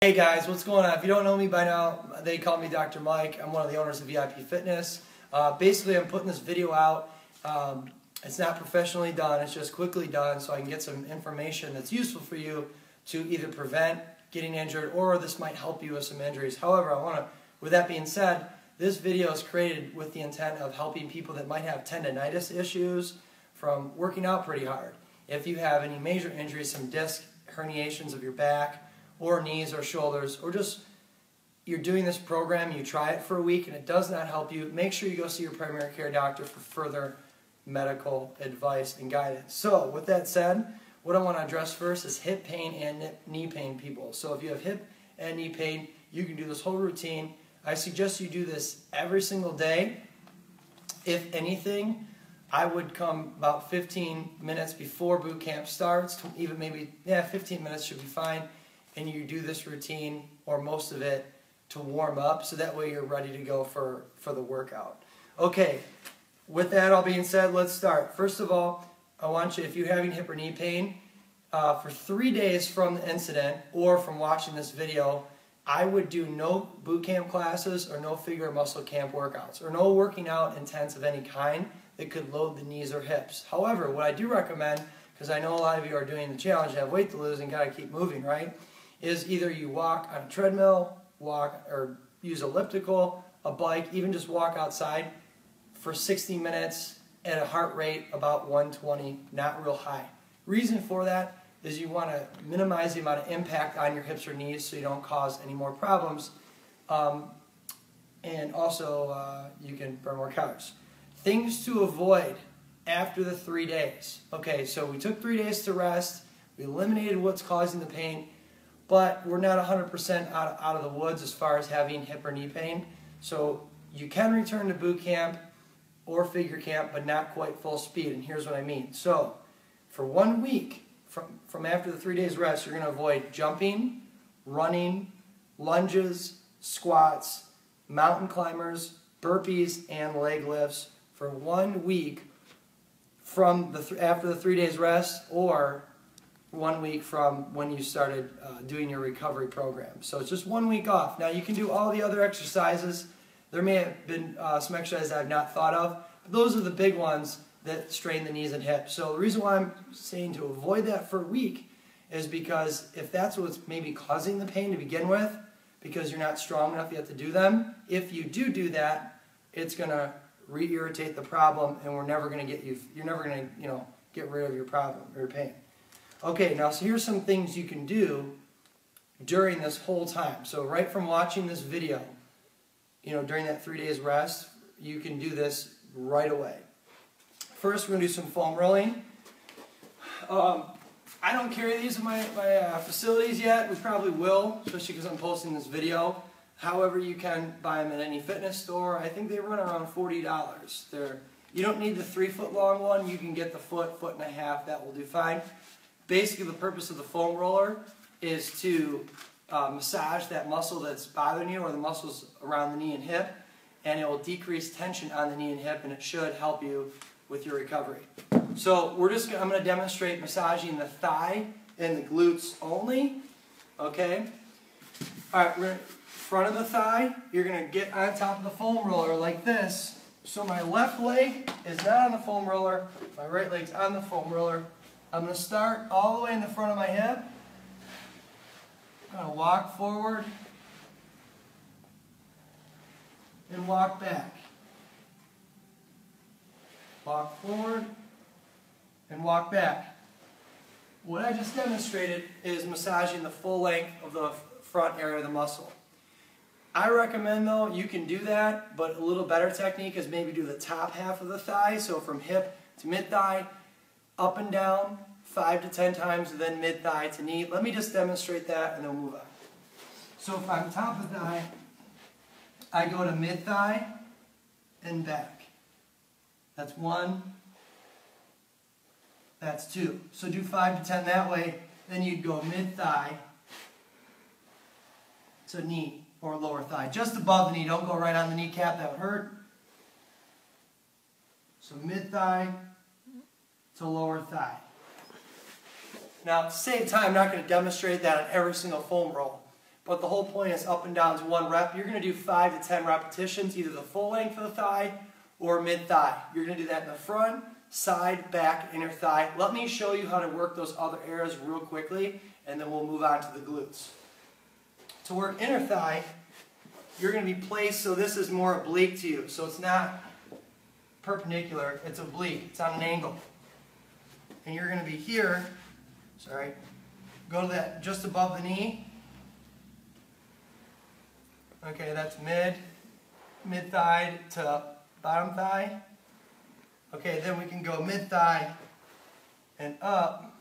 Hey guys, what's going on? If you don't know me by now, they call me Dr. Mike. I'm one of the owners of VIP Fitness. Basically, I'm putting this video out. It's not professionally done, it's just quickly done so I can get some information that's useful for you to either prevent getting injured or this might help you with some injuries. However, with that being said, this video is created with the intent of helping people that might have tendonitis issues from working out pretty hard. If you have any major injuries, some disc herniations of your back, or knees or shoulders, or just you're doing this program, you try it for a week and it does not help you, make sure you go see your primary care doctor for further medical advice and guidance. So with that said, what I want to address first is hip pain and knee pain people. So if you have hip and knee pain, you can do this whole routine. I suggest you do this every single day. If anything, I would come about 15 minutes before boot camp starts, even maybe, 15 minutes should be fine. And you do this routine, or most of it, to warm up, so that way you're ready to go for the workout. Okay, with that all being said, let's start. First of all, I want you, if you're having hip or knee pain, for 3 days from the incident, or from watching this video, I would do no boot camp classes, or no figure or muscle camp workouts, or no working out intense of any kind that could load the knees or hips. However, what I do recommend, because I know a lot of you are doing the challenge, have weight to lose and got to keep moving, right? Is either you walk on a treadmill, or use elliptical, a bike, even just walk outside for 60 minutes at a heart rate about 120, not real high. Reason for that is you want to minimize the amount of impact on your hips or knees so you don't cause any more problems. And also you can burn more calories. Things to avoid after the 3 days. Okay, so we took 3 days to rest, we eliminated what's causing the pain, but we're not 100% out of the woods as far as having hip or knee pain. So you can return to boot camp or figure camp, but not quite full speed. And here's what I mean. So for 1 week, from after the 3 days rest, you're going to avoid jumping, running, lunges, squats, mountain climbers, burpees, and leg lifts for 1 week from after the 3 days rest, or 1 week from when you started doing your recovery program. So it's just 1 week off. Now you can do all the other exercises. There may have been some exercises I've not thought of, but those are the big ones that strain the knees and hips. So the reason why I'm saying to avoid that for a week is because if that's what's maybe causing the pain to begin with, because you're not strong enough yet to do them, if you do that, it's going to re-irritate the problem, and you're never going to get rid of your problem or your pain. Okay, now so here's some things you can do during this whole time. So right from watching this video, during that 3 days rest, you can do this right away. First, we're going to do some foam rolling. I don't carry these in my facilities yet. We probably will, especially because I'm posting this video. However, you can buy them at any fitness store. I think they run around $40. You don't need the 3-foot long one. You can get the foot and a half. That will do fine. Basically, the purpose of the foam roller is to massage that muscle that's bothering you, or the muscles around the knee and hip, and it will decrease tension on the knee and hip, and it should help you with your recovery. So I'm going to demonstrate massaging the thigh and the glutes only. Okay. All right. Front of the thigh, you're going to get on top of the foam roller like this. So my left leg is not on the foam roller. My right leg's on the foam roller. I'm going to start all the way in the front of my hip. I'm going to walk forward and walk back. Walk forward and walk back. What I just demonstrated is massaging the full length of the front area of the muscle. I recommend, though, you can do that, but a little better technique is maybe do the top half of the thigh, so from hip to mid-thigh, up and down 5 to 10 times, and then mid-thigh to knee. Let me just demonstrate that, and then we'll move on. So if I'm top of thigh, I go to mid-thigh and back. That's 1. That's 2. So do 5 to 10 that way. Then you'd go mid-thigh to knee or lower thigh. Just above the knee. Don't go right on the kneecap. That would hurt. So mid-thigh to lower thigh. Now, at the same time, I'm not going to demonstrate that on every single foam roll. but the whole point is up and down to 1 rep. You're going to do 5 to 10 repetitions, either the full length of the thigh or mid-thigh. You're going to do that in the front, side, back, inner thigh. Let me show you how to work those other areas real quickly, and then we'll move on to the glutes. To work inner thigh, you're going to be placed so this is more oblique to you. So it's not perpendicular, it's oblique, it's on an angle. And you're going to be here, sorry, go to that just above the knee. Okay, that's mid-thigh to bottom thigh. Okay, then we can go mid-thigh and up.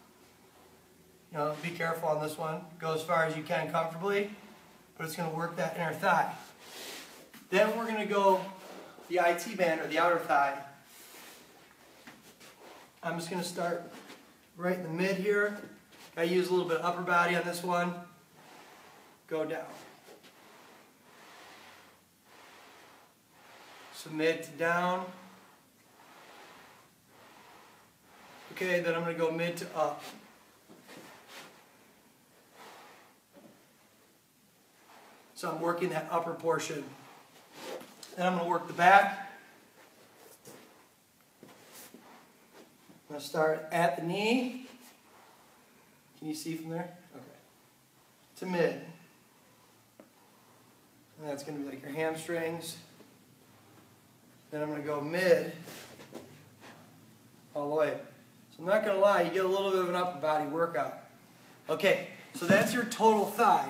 You know, be careful on this one. Go as far as you can comfortably, but it's going to work that inner thigh. Then we're going to go the IT band, or the outer thigh. I'm just going to start right in the mid here. I use a little bit of upper body on this one. Go down. So mid to down. Okay, then I'm going to go mid to up. So I'm working that upper portion. Then I'm going to work the back. I'm going to start at the knee. Can you see from there? Okay. To mid. And that's going to be like your hamstrings. Then I'm going to go mid all the way. So I'm not going to lie, you get a little bit of an upper body workout. Okay, so that's your total thigh.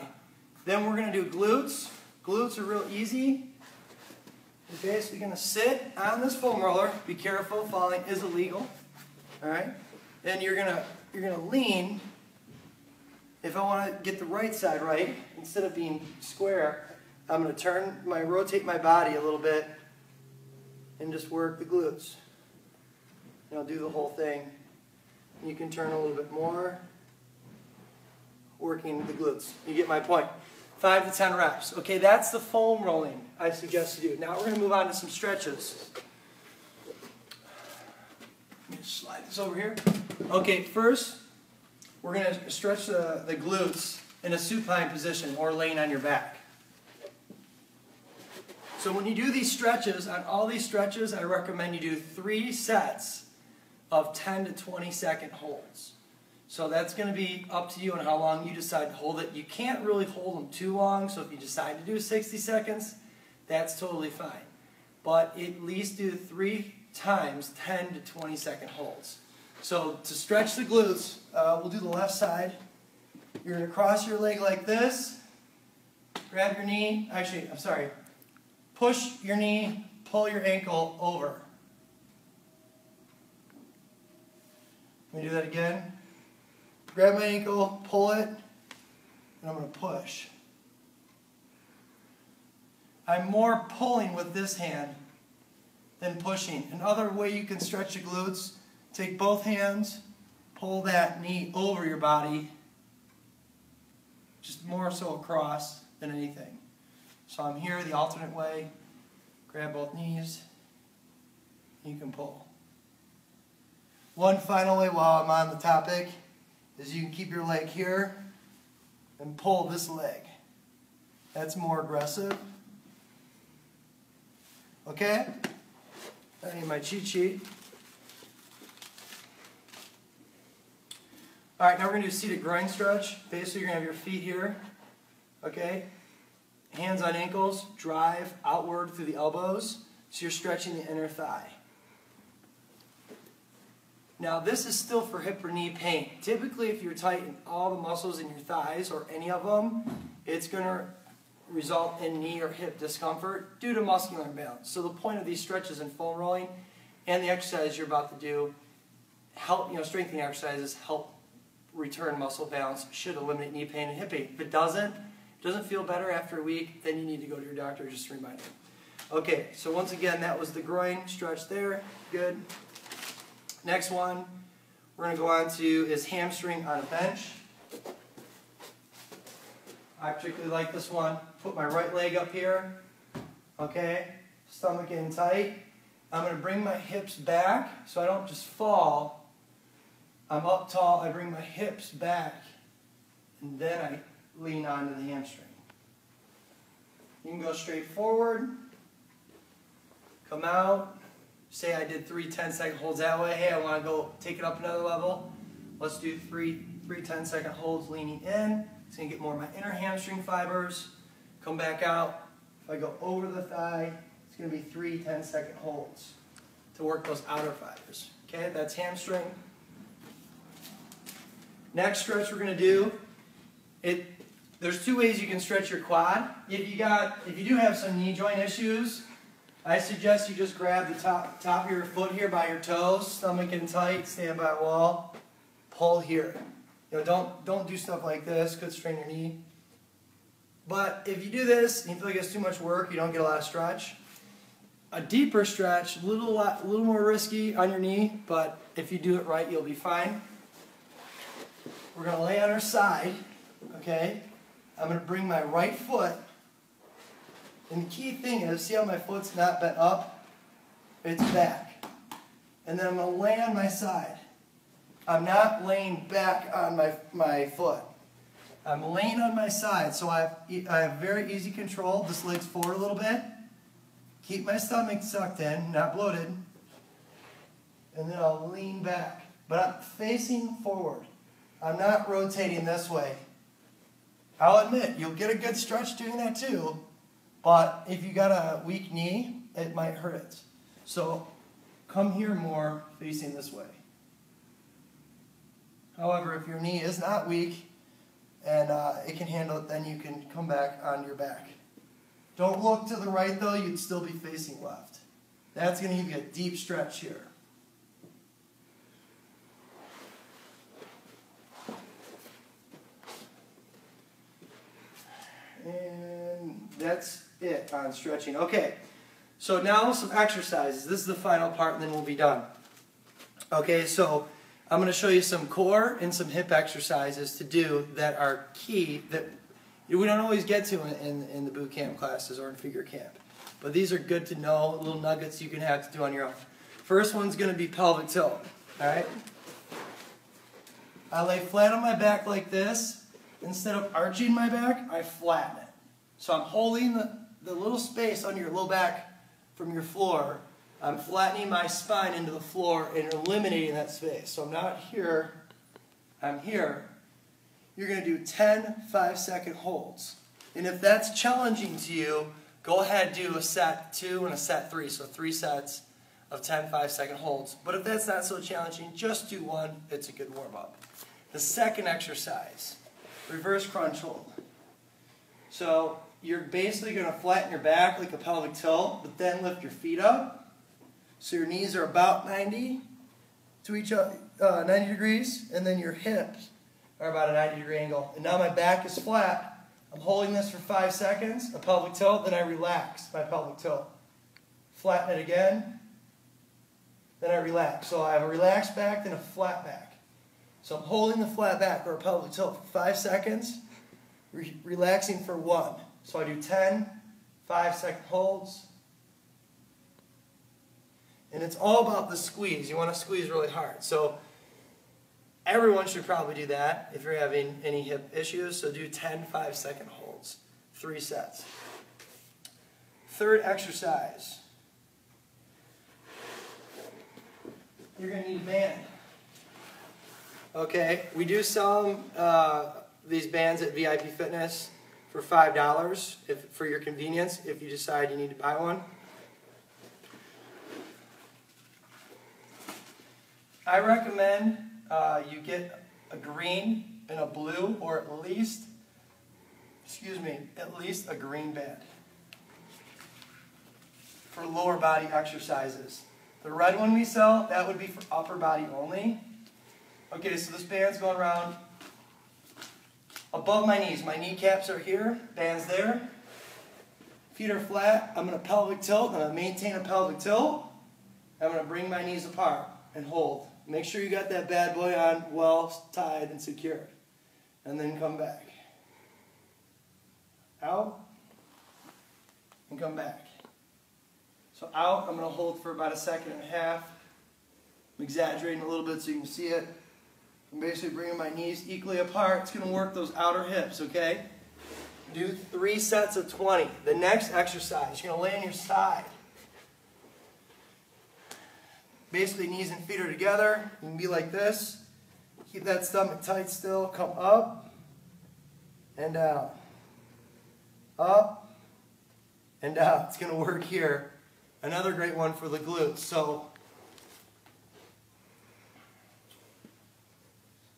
Then we're going to do glutes. Glutes are real easy. Okay, so you're going to sit on this foam roller. Be careful, falling is illegal. All right. Then you're going to lean. If I want to get the right side right, instead of being square, I'm going to rotate my body a little bit and just work the glutes. And I'll do the whole thing. You can turn a little bit more, working the glutes. You get my point. 5 to 10 reps. Okay, that's the foam rolling I suggest you do. Now we're going to move on to some stretches. Let me just slide this over here. Okay, first we're going to stretch the glutes in a supine position or laying on your back. So when you do these stretches, on all these stretches, I recommend you do 3 sets of 10 to 20 second holds. So that's going to be up to you on how long you decide to hold it. You can't really hold them too long, so if you decide to do 60 seconds, that's totally fine. But at least do 3 times 10 to 20 second holds. So to stretch the glutes, we'll do the left side. You're going to cross your leg like this, grab your knee, push your knee, pull your ankle over. Let me do that again. Grab my ankle, pull it, and I'm going to push. I'm more pulling with this hand than pushing. Another way you can stretch the glutes, take both hands, pull that knee over your body, just more so across than anything. So I'm here the alternate way, grab both knees, you can pull. One final way while I'm on the topic is you can keep your leg here and pull this leg. That's more aggressive. Okay? I need my cheat sheet. Alright, now we're going to do seated groin stretch. Basically, you're going to have your feet here. Okay? Hands on ankles, drive outward through the elbows. So you're stretching the inner thigh. Now this is still for hip or knee pain. Typically if you're tightening all the muscles in your thighs or any of them, it's going to result in knee or hip discomfort due to muscular imbalance. So the point of these stretches and foam rolling and the exercise you're about to do, strengthening exercises help return muscle balance, should eliminate knee pain and hip pain. If it doesn't feel better after a week, then you need to go to your doctor, just to remind you. Okay, so once again, that was the groin stretch there. Good. Next one we're going to go on to is hamstring on a bench. I particularly like this one. Put my right leg up here. Okay, stomach in tight. I'm going to bring my hips back so I don't just fall. I'm up tall, I bring my hips back, and then I lean onto the hamstring. You can go straight forward, come out, say I did 3 10-second holds that way. Hey, I want to go take it up another level. Let's do three 10-second holds leaning in. It's going to get more of my inner hamstring fibers. Come back out. If I go over the thigh, it's going to be 3 10-second holds to work those outer fibers. Okay, that's hamstring. Next stretch we're going to do, there's 2 ways you can stretch your quad. If you do have some knee joint issues, I suggest you just grab the top of your foot here by your toes, stomach in tight, stand by a wall, pull here. You know, don't do stuff like this, could strain your knee. But if you do this and you feel like it's too much work, you don't get a lot of stretch. A deeper stretch, a little more risky on your knee, but if you do it right, you'll be fine. We're going to lay on our side, okay? I'm going to bring my right foot, and the key thing is, see how my foot's not bent up? It's back. And then I'm going to lay on my side. I'm not laying back on my foot. I'm laying on my side, so I have very easy control. This leg's forward a little bit. Keep my stomach sucked in, not bloated. And then I'll lean back. But I'm facing forward. I'm not rotating this way. I'll admit, you'll get a good stretch doing that too. But if you got a weak knee, it might hurt it. So come here more facing this way. However, if your knee is not weak and it can handle it, then you can come back on your back. Don't look to the right though, you'd still be facing left. That's going to give you a deep stretch here. And that's it on stretching. Okay, so now some exercises. This is the final part and then we'll be done. Okay, so I'm going to show you some core and some hip exercises to do that are key that we don't always get to in the boot camp classes or in figure camp. But these are good to know, little nuggets you can have to do on your own. First one's going to be pelvic tilt. Alright? I lay flat on my back like this. Instead of arching my back, I flatten it. So I'm holding the little space under your low back from your floor. I'm flattening my spine into the floor and eliminating that space. So I'm not here, I'm here. You're going to do 10 5-second holds. And if that's challenging to you, go ahead and do a set 2 and a set 3. So 3 sets of 10 5-second holds. But if that's not so challenging, just do 1. It's a good warm-up. The second exercise, reverse crunch hold. So you're basically going to flatten your back like a pelvic tilt, but then lift your feet up. So your knees are about 90 to each 90 degrees, and then your hips are about a 90-degree angle. And now my back is flat. I'm holding this for 5 seconds, a pelvic tilt, then I relax my pelvic tilt. Flatten it again, then I relax. So I have a relaxed back, then a flat back. So I'm holding the flat back or a pelvic tilt for 5 seconds, relaxing for 1. So I do 10 5-second holds. And it's all about the squeeze. You want to squeeze really hard. So everyone should probably do that if you're having any hip issues. So do 10 5-second holds, 3 sets. Third exercise. You're going to need a band. Okay, we do sell these bands at VIP Fitness for $5 for your convenience if you decide you need to buy one. I recommend you get a green and a blue, or at least a green band for lower body exercises. The red one we sell, that would be for upper body only. Okay, so this band's going around above my knees. My kneecaps are here, band's there. Feet are flat. I'm going to pelvic tilt. I'm going to maintain a pelvic tilt. I'm going to bring my knees apart and hold. Make sure you got that bad boy on well tied and secured. And then come back. Out. And come back. So out, I'm going to hold for about 1.5 seconds. I'm exaggerating a little bit so you can see it. I'm basically bringing my knees equally apart. It's going to work those outer hips, okay? Do 3 sets of 20. The next exercise, you're going to lay on your side. Basically, knees and feet are together. You can be like this. Keep that stomach tight still. Come up and down. Up and down. It's going to work here. Another great one for the glutes. So,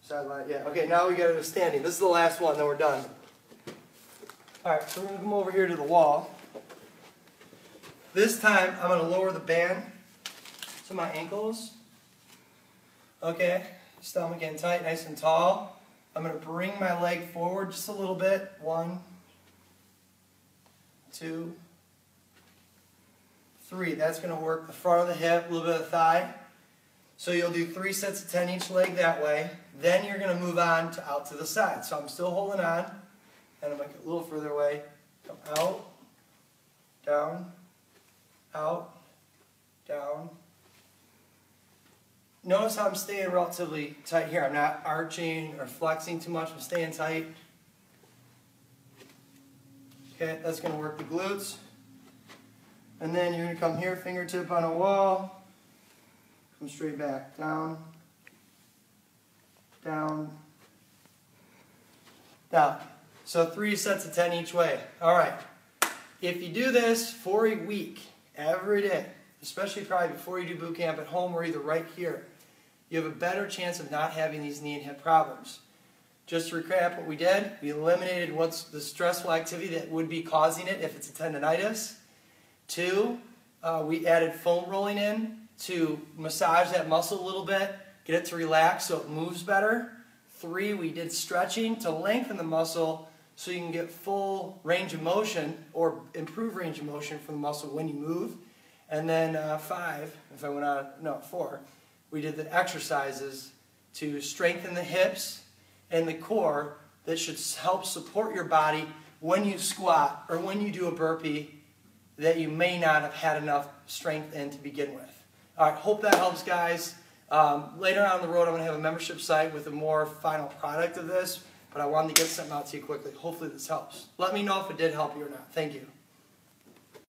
sideline, yeah. Okay, now we got it standing. This is the last one, then we're done. Alright, so we're going to come over here to the wall. This time, I'm going to lower the band to my ankles. Okay, stomach in tight, nice and tall. I'm going to bring my leg forward just a little bit. 1, 2, 3. That's going to work the front of the hip, a little bit of the thigh. So you'll do 3 sets of 10 each leg that way. Then you're going to move on to out to the side. So I'm still holding on. And I'm going to get a little further away. Come out, down, out, down. Notice how I'm staying relatively tight here. I'm not arching or flexing too much. I'm staying tight. Okay, that's going to work the glutes. And then you're going to come here, fingertip on a wall. Come straight back. Down, down, down. So 3 sets of 10 each way. All right. If you do this for a week, every day, especially probably before you do boot camp at home or either right here, you have a better chance of not having these knee and hip problems. Just to recap what we did, we eliminated what's the stressful activity that would be causing it if it's a tendonitis. 2, we added foam rolling in to massage that muscle a little bit, get it to relax so it moves better. 3, we did stretching to lengthen the muscle so you can get full range of motion or improve range of motion from the muscle when you move. And then 5, if I went on, no, 4, we did the exercises to strengthen the hips and the core that should help support your body when you squat or when you do a burpee that you may not have had enough strength in to begin with. All right, hope that helps, guys. Later on the road, I'm going to have a membership site with a more final product of this, but I wanted to get something out to you quickly. Hopefully this helps. Let me know if it did help you or not. Thank you.